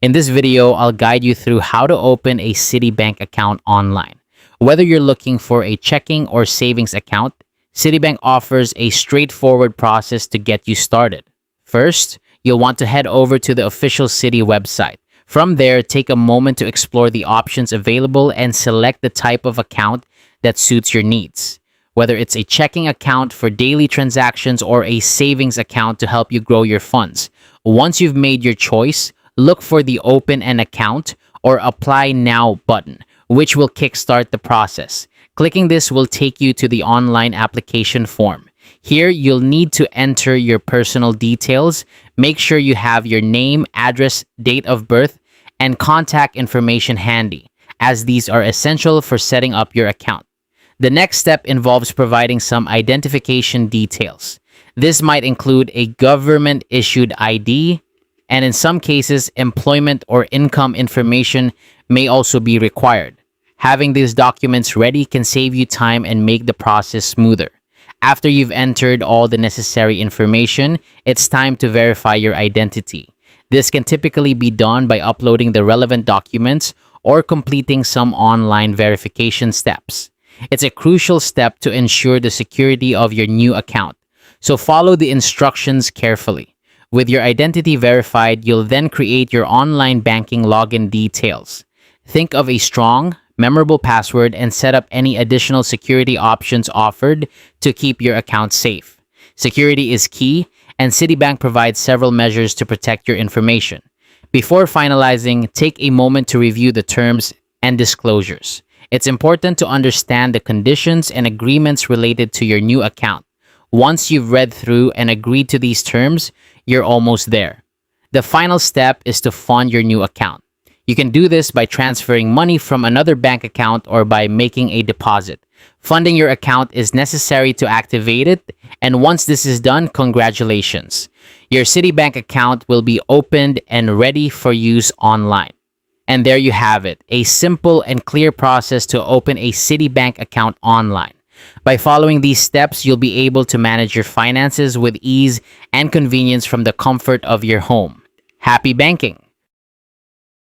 In this video, I'll guide you through how to open a Citibank account online. Whether you're looking for a checking or savings account, Citibank offers a straightforward process to get you started. First, you'll want to head over to the official Citi website. From there, take a moment to explore the options available and select the type of account that suits your needs. Whether it's a checking account for daily transactions or a savings account to help you grow your funds. Once you've made your choice, look for the Open an Account or Apply Now button, which will kickstart the process. Clicking this will take you to the online application form. Here, you'll need to enter your personal details. Make sure you have your name, address, date of birth, and contact information handy, as these are essential for setting up your account. The next step involves providing some identification details. This might include a government-issued ID, and in some cases, employment or income information may also be required. Having these documents ready can save you time and make the process smoother. After you've entered all the necessary information, it's time to verify your identity. This can typically be done by uploading the relevant documents or completing some online verification steps. It's a crucial step to ensure the security of your new account, so follow the instructions carefully. With your identity verified, you'll then create your online banking login details. Think of a strong, memorable password and set up any additional security options offered to keep your account safe. Security is key, and Citibank provides several measures to protect your information. Before finalizing, take a moment to review the terms and disclosures. It's important to understand the conditions and agreements related to your new account. Once you've read through and agreed to these terms, you're almost there. The final step is to fund your new account. You can do this by transferring money from another bank account or by making a deposit. Funding your account is necessary to activate it, and once this is done, congratulations. Your Citibank account will be opened and ready for use online. And there you have it, a simple and clear process to open a Citibank account online. By following these steps, you'll be able to manage your finances with ease and convenience from the comfort of your home. Happy banking!